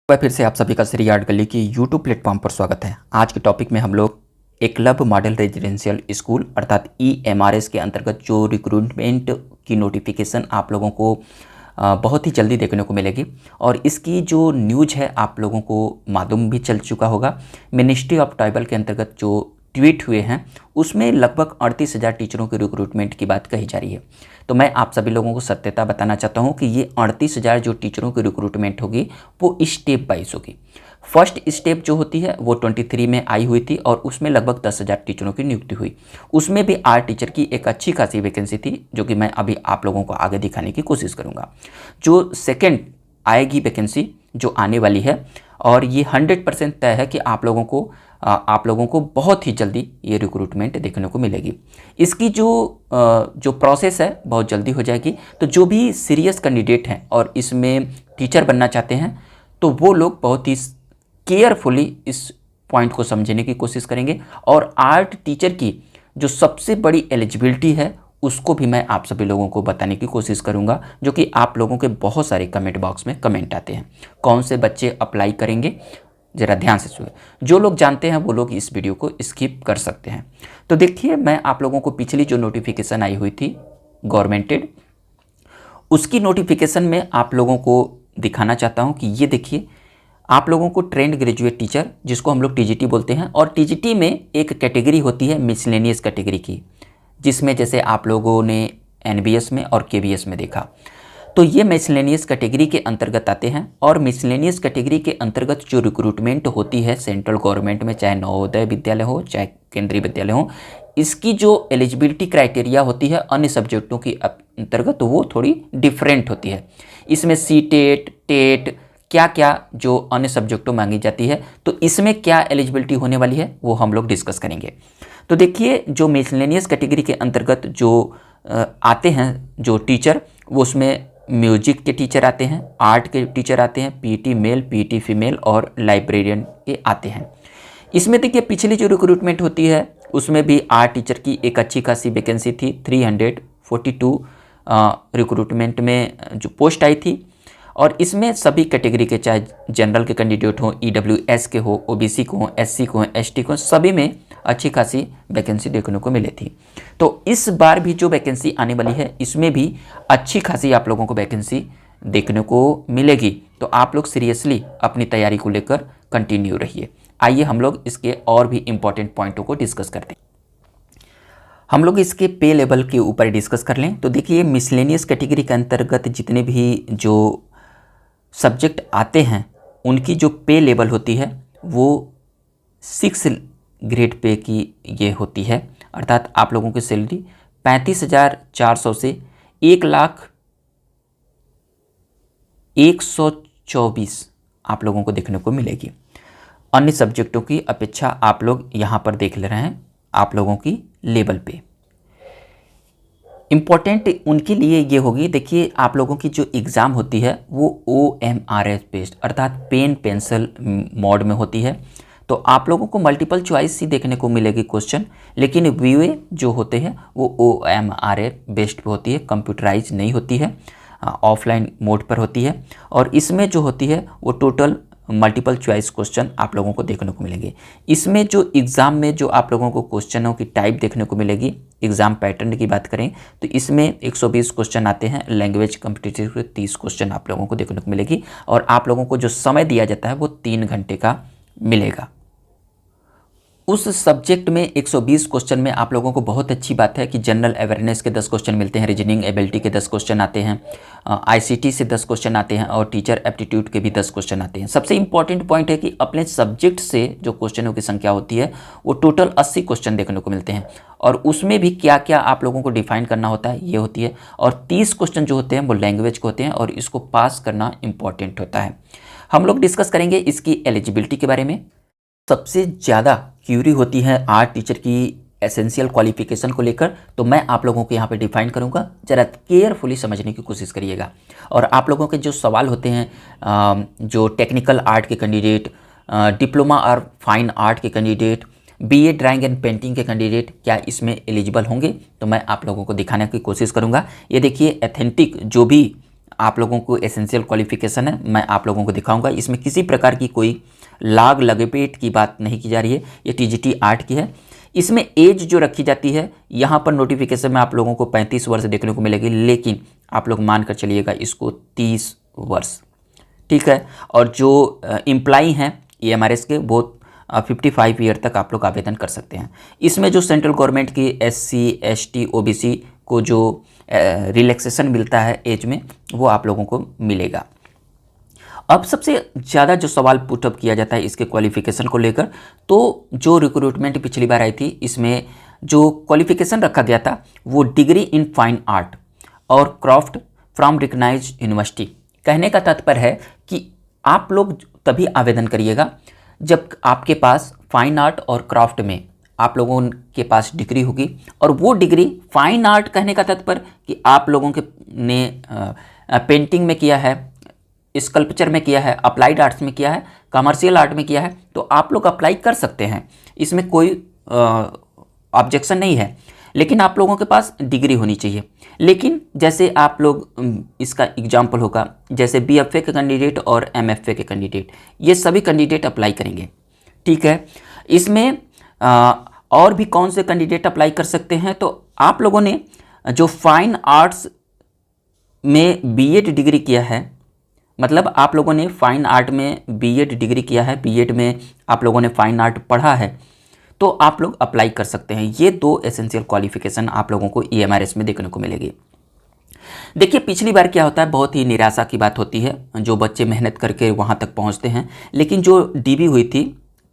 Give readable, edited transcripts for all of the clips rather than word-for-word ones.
मैं फिर से आप सभी का श्री आर्ट गली की यूट्यूब प्लेटफॉर्म पर स्वागत है। आज के टॉपिक में हम लोग एकलव्य मॉडल रेजिडेंशियल स्कूल अर्थात EMRS के अंतर्गत जो रिक्रूटमेंट की नोटिफिकेशन आप लोगों को बहुत ही जल्दी देखने को मिलेगी और इसकी जो न्यूज़ है आप लोगों को मालूम भी चल चुका होगा। मिनिस्ट्री ऑफ ट्राइबल के अंतर्गत जो ट्वीट हुए हैं उसमें लगभग 38,000 टीचरों के रिक्रूटमेंट की बात कही जा रही है। तो मैं आप सभी लोगों को सत्यता बताना चाहता हूं कि ये 38,000 जो टीचरों की रिक्रूटमेंट होगी वो स्टेप वाइज होगी। फर्स्ट स्टेप जो होती है वो 23 में आई हुई थी और उसमें लगभग 10,000 टीचरों की नियुक्ति हुई। उसमें भी आर्ट टीचर की एक अच्छी खासी वैकेंसी थी जो कि मैं अभी आप लोगों को आगे दिखाने की कोशिश करूँगा। जो सेकेंड आएगी वैकेंसी जो आने वाली है और ये 100% तय है कि आप लोगों को बहुत ही जल्दी ये रिक्रूटमेंट देखने को मिलेगी। इसकी जो प्रोसेस है बहुत जल्दी हो जाएगी। तो जो भी सीरियस कैंडिडेट हैं और इसमें टीचर बनना चाहते हैं तो वो लोग बहुत ही केयरफुली इस पॉइंट को समझने की कोशिश करेंगे और आर्ट टीचर की जो सबसे बड़ी एलिजिबिलिटी है उसको भी मैं आप सभी लोगों को बताने की कोशिश करूंगा, जो कि आप लोगों के बहुत सारे कमेंट बॉक्स में कमेंट आते हैं। कौन से बच्चे अप्लाई करेंगे ज़रा ध्यान से सुनिए। जो लोग जानते हैं वो लोग इस वीडियो को स्किप कर सकते हैं। तो देखिए, मैं आप लोगों को पिछली जो नोटिफिकेशन आई हुई थी गवर्नमेंटेड, उसकी नोटिफिकेशन में आप लोगों को दिखाना चाहता हूं कि ये देखिए, आप लोगों को ट्रेंड ग्रेजुएट टीचर जिसको हम लोग TGT बोलते हैं, और TGT में एक कैटेगरी होती है मिसलेनियस कैटेगरी की, जिसमें जैसे आप लोगों ने NBS में और KBS में देखा। तो ये मिसलेनियस कैटेगरी के अंतर्गत आते हैं और मिसलेनियस कैटेगरी के अंतर्गत जो रिक्रूटमेंट होती है सेंट्रल गवर्नमेंट में, चाहे नवोदय विद्यालय हो चाहे केंद्रीय विद्यालय हो, इसकी जो एलिजिबिलिटी क्राइटेरिया होती है अन्य सब्जेक्टों की अंतर्गत तो वो थोड़ी डिफरेंट होती है। इसमें CTET, TET क्या क्या जो अन्य सब्जेक्टों मांगी जाती है, तो इसमें क्या एलिजिबिलिटी होने वाली है वो हम लोग डिस्कस करेंगे। तो देखिए, जो मिसलेनियस कैटेगरी के अंतर्गत जो आते हैं जो टीचर, वो उसमें म्यूजिक के टीचर आते हैं, आर्ट के टीचर आते हैं, PT मेल, PT फीमेल और लाइब्रेरियन के आते हैं। इसमें देखिए, पिछली जो रिक्रूटमेंट होती है उसमें भी आर्ट टीचर की एक अच्छी खासी वैकेंसी थी। 342 रिक्रूटमेंट में जो पोस्ट आई थी और इसमें सभी कैटेगरी के, चाहे जनरल के कैंडिडेट हो, EWS के हो, OBC को हो, SC को हो, ST को हो, सभी में अच्छी खासी वैकेंसी देखने को मिली थी। तो इस बार भी जो वैकेंसी आने वाली है इसमें भी अच्छी खासी आप लोगों को वैकेंसी देखने को मिलेगी। तो आप लोग सीरियसली अपनी तैयारी को लेकर कंटिन्यू रहिए। आइए हम लोग इसके और भी इम्पोर्टेंट पॉइंटों को डिस्कस करते हैं। हम लोग इसके पे लेवल के ऊपर डिस्कस कर लें। तो देखिए, मिसलेनियस कैटेगरी के अंतर्गत जितने भी जो सब्जेक्ट आते हैं उनकी जो पे लेवल होती है वो 6 ग्रेड पे की ये होती है, अर्थात आप लोगों की सैलरी 35,400 से 1,01,24 आप लोगों को देखने को मिलेगी। अन्य सब्जेक्टों की अपेक्षा आप लोग यहाँ पर देख ले रहे हैं आप लोगों की लेवल पे। इम्पॉर्टेंट उनके लिए ये होगी, देखिए आप लोगों की जो एग्ज़ाम होती है वो OMRS बेस्ड अर्थात पेन पेंसिल मोड में होती है। तो आप लोगों को मल्टीपल चॉइस ही देखने को मिलेगी क्वेश्चन, लेकिन VA जो होते हैं वो OMRS बेस्ड पे होती है, कंप्यूटराइज नहीं होती है, ऑफलाइन मोड पर होती है। और इसमें जो होती है वो टोटल मल्टीपल चॉइस क्वेश्चन आप लोगों को देखने को मिलेंगे। इसमें जो एग्ज़ाम में जो आप लोगों को क्वेश्चनों की टाइप देखने को मिलेगी, एग्ज़ाम पैटर्न की बात करें तो इसमें 120 क्वेश्चन आते हैं, लैंग्वेज कॉम्पिटिटिव के 30 क्वेश्चन आप लोगों को देखने को मिलेगी और आप लोगों को जो समय दिया जाता है वो 3 घंटे का मिलेगा। उस सब्जेक्ट में 120 क्वेश्चन में आप लोगों को बहुत अच्छी बात है कि जनरल अवेयरनेस के 10 क्वेश्चन मिलते हैं, रीजनिंग एबिलिटी के 10 क्वेश्चन आते हैं, ICT से 10 क्वेश्चन आते हैं और टीचर एप्टीट्यूड के भी 10 क्वेश्चन आते हैं। सबसे इंपॉर्टेंट पॉइंट है कि अपने सब्जेक्ट से जो क्वेश्चनों की संख्या होती है वो टोटल 80 क्वेश्चन देखने को मिलते हैं और उसमें भी क्या क्या आप लोगों को डिफाइन करना होता है ये होती है। और 30 क्वेश्चन जो होते हैं वो लैंग्वेज के होते हैं और इसको पास करना इंपॉर्टेंट होता है। हम लोग डिस्कस करेंगे इसकी एलिजिबिलिटी के बारे में। सबसे ज़्यादा क्यूरी होती है आर्ट टीचर की एसेंशियल क्वालिफिकेशन को लेकर, तो मैं आप लोगों को यहाँ पे डिफाइन करूँगा, ज़रा केयरफुली समझने की कोशिश करिएगा। और आप लोगों के जो सवाल होते हैं, जो टेक्निकल आर्ट के कैंडिडेट, डिप्लोमा और फाइन आर्ट के candidate, BA drawing and painting के कैंडिडेट क्या इसमें एलिजिबल होंगे, तो मैं आप लोगों को दिखाने की कोशिश करूँगा। ये देखिए, एथेंटिक जो भी आप लोगों को एसेंशियल क्वालिफिकेशन है, मैं आप लोगों को दिखाऊंगा। इसमें किसी प्रकार की कोई लाग लगपेट की बात नहीं की जा रही है, ये टीजीटी 8 की है। इसमें एज जो रखी जाती है, यहाँ पर नोटिफिकेशन में आप लोगों को 35 वर्ष देखने को मिलेगी, लेकिन आप लोग मान कर चलिएगा इसको 30 वर्ष, ठीक है। और जो एम्प्लाई हैं EMRS के, वो 55 ईयर तक आप लोग आवेदन कर सकते हैं। इसमें जो सेंट्रल गवर्नमेंट की SC ST OBC को जो रिलैक्सेशन मिलता है एज में, वो आप लोगों को मिलेगा। अब सबसे ज़्यादा जो सवाल पुटअप किया जाता है इसके क्वालिफिकेशन को लेकर, तो जो रिक्रूटमेंट पिछली बार आई थी, इसमें जो क्वालिफिकेशन रखा गया था वो डिग्री इन फाइन आर्ट और क्राफ्ट फ्रॉम रिकग्नाइज्ड यूनिवर्सिटी। कहने का तात्पर्य है कि आप लोग तभी आवेदन करिएगा जब आपके पास फाइन आर्ट और क्राफ्ट में आप लोगों के पास डिग्री होगी, और वो डिग्री फाइन आर्ट कहने का तात्पर्य कि आप लोगों के ने पेंटिंग में किया है, स्कल्पचर में किया है, अप्लाइड आर्ट्स में किया है, कमर्शियल आर्ट में किया है, तो आप लोग अप्लाई कर सकते हैं, इसमें कोई ऑब्जेक्शन नहीं है। लेकिन आप लोगों के पास डिग्री होनी चाहिए। लेकिन जैसे आप लोग, इसका एग्जाम्पल होगा, जैसे BFA के कैंडिडेट और MFA के कैंडिडेट, ये सभी कैंडिडेट अप्लाई करेंगे, ठीक है। इसमें और भी कौन से कैंडिडेट अप्लाई कर सकते हैं, तो आप लोगों ने जो फाइन आर्ट्स में B.Ed डिग्री किया है, मतलब आप लोगों ने फाइन आर्ट में B.Ed डिग्री किया है, B.Ed में आप लोगों ने फाइन आर्ट पढ़ा है, तो आप लोग अप्लाई कर सकते हैं। ये 2 एसेंशियल क्वालिफिकेशन आप लोगों को EMRS में देखने को मिलेगी। देखिए पिछली बार क्या होता है, बहुत ही निराशा की बात होती है, जो बच्चे मेहनत करके वहाँ तक पहुँचते हैं, लेकिन जो DB हुई थी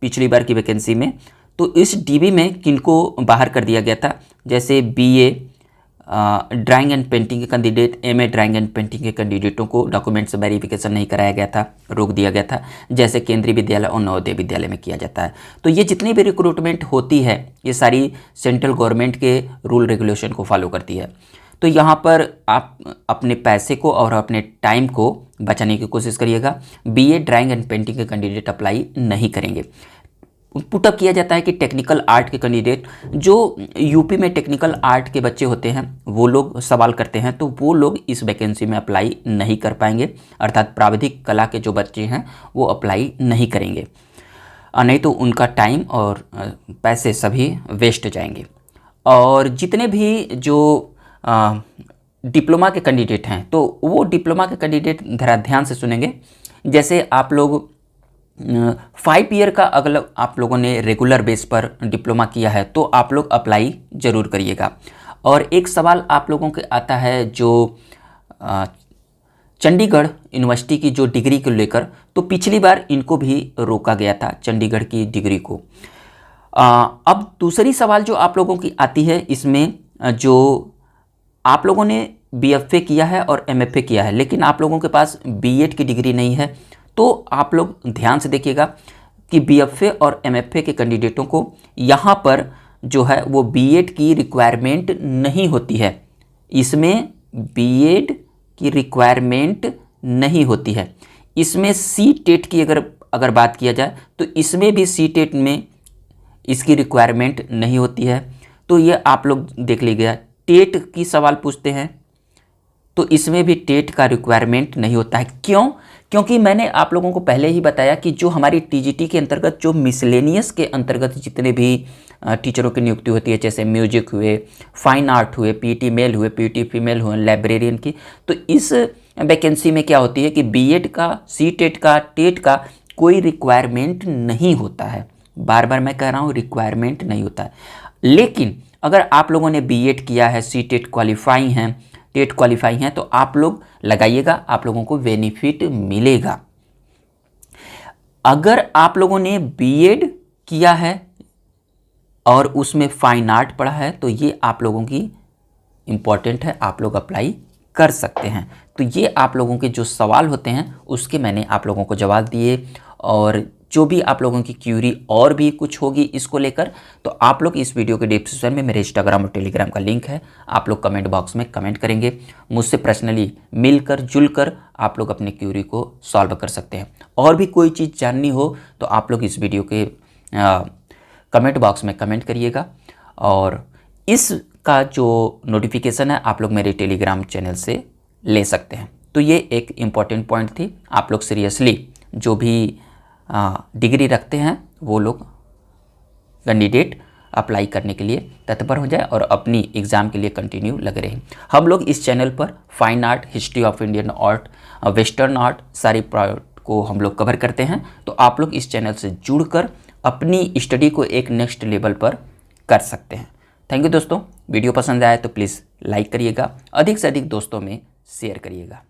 पिछली बार की वैकेंसी में, तो इस DB में किनको बाहर कर दिया गया था, जैसे BA ड्राइंग एंड पेंटिंग के candidate, MA drawing and painting के कैंडिडेटों को डॉक्यूमेंट्स वेरिफिकेशन नहीं कराया गया था, रोक दिया गया था, जैसे केंद्रीय विद्यालय और नवोदय विद्यालय में किया जाता है। तो ये जितनी भी रिक्रूटमेंट होती है, ये सारी सेंट्रल गवर्नमेंट के रूल रेगुलेशन को फॉलो करती है। तो यहाँ पर आप अपने पैसे को और अपने टाइम को बचाने की कोशिश करिएगा। BA ड्राइंग एंड पेंटिंग के कैंडिडेट अप्लाई नहीं करेंगे। पुटअप किया जाता है कि टेक्निकल आर्ट के कैंडिडेट, जो यूपी में टेक्निकल आर्ट के बच्चे होते हैं, वो लोग सवाल करते हैं, तो वो लोग इस वैकेंसी में अप्लाई नहीं कर पाएंगे, अर्थात प्राविधिक कला के जो बच्चे हैं वो अप्लाई नहीं करेंगे, नहीं तो उनका टाइम और पैसे सभी वेस्ट जाएंगे। और जितने भी जो डिप्लोमा के कैंडिडेट हैं, तो वो डिप्लोमा के कैंडिडेट ज़रा ध्यान से सुनेंगे। जैसे आप लोग 5 ईयर का अगर आप लोगों ने रेगुलर बेस पर डिप्लोमा किया है, तो आप लोग अप्लाई ज़रूर करिएगा। और एक सवाल आप लोगों के आता है जो चंडीगढ़ यूनिवर्सिटी की जो डिग्री को लेकर, तो पिछली बार इनको भी रोका गया था, चंडीगढ़ की डिग्री को। अब दूसरी सवाल जो आप लोगों की आती है, इसमें जो आप लोगों ने BFA किया है और MFA किया है, लेकिन आप लोगों के पास B.Ed की डिग्री नहीं है, तो आप लोग ध्यान से देखिएगा कि BFA और MFA के कैंडिडेटों को यहाँ पर जो है वो B.Ed की रिक्वायरमेंट नहीं होती है। इसमें B.Ed की रिक्वायरमेंट नहीं होती है। इसमें CTET की अगर बात किया जाए, तो इसमें भी CTET में इसकी रिक्वायरमेंट नहीं होती है। तो ये आप लोग देख लीजिएगा। टेट की सवाल पूछते हैं, तो इसमें भी टेट का रिक्वायरमेंट नहीं होता है। क्यों? क्योंकि मैंने आप लोगों को पहले ही बताया कि जो हमारी TGT के अंतर्गत जो मिसलेनियस के अंतर्गत जितने भी टीचरों की नियुक्ति होती है, जैसे म्यूजिक हुए, फाइन आर्ट हुए, PET मेल हुए, PET फीमेल हुए, लाइब्रेरियन की, तो इस वैकेंसी में क्या होती है कि B.Ed का, CTET का, टेट का कोई रिक्वायरमेंट नहीं होता है। बार बार मैं कह रहा हूँ, रिक्वायरमेंट नहीं होता है। लेकिन अगर आप लोगों ने B.Ed किया है, CTET क्वालिफाई हैं, टेट क्वालिफाई हैं, तो आप लोग लगाइएगा, आप लोगों को बेनिफिट मिलेगा। अगर आप लोगों ने B.Ed किया है और उसमें फाइन आर्ट पढ़ा है, तो ये आप लोगों की इम्पॉर्टेंट है, आप लोग अप्लाई कर सकते हैं। तो ये आप लोगों के जो सवाल होते हैं उसके मैंने आप लोगों को जवाब दिए। और जो भी आप लोगों की क्यूरी और भी कुछ होगी इसको लेकर, तो आप लोग इस वीडियो के डिस्क्रिप्शन में मेरे इंस्टाग्राम और टेलीग्राम का लिंक है, आप लोग कमेंट बॉक्स में कमेंट करेंगे, मुझसे पर्सनली मिलकर जुलकर आप लोग अपनी क्यूरी को सॉल्व कर सकते हैं। और भी कोई चीज़ जाननी हो तो आप लोग इस वीडियो के कमेंट बॉक्स में कमेंट करिएगा। और इसका जो नोटिफिकेशन है आप लोग मेरे टेलीग्राम चैनल से ले सकते हैं। तो ये एक इम्पॉर्टेंट पॉइंट थी। आप लोग सीरियसली जो भी डिग्री रखते हैं वो लोग कैंडिडेट अप्लाई करने के लिए तत्पर हो जाए और अपनी एग्ज़ाम के लिए कंटिन्यू लगे रहें। हम लोग इस चैनल पर fine art, history of Indian art, western art सारी प्रोडक्ट को हम लोग कवर करते हैं। तो आप लोग इस चैनल से जुड़कर अपनी स्टडी को एक नेक्स्ट लेवल पर कर सकते हैं। थैंक यू दोस्तों। वीडियो पसंद आए तो प्लीज़ लाइक करिएगा, अधिक से अधिक दोस्तों में शेयर करिएगा।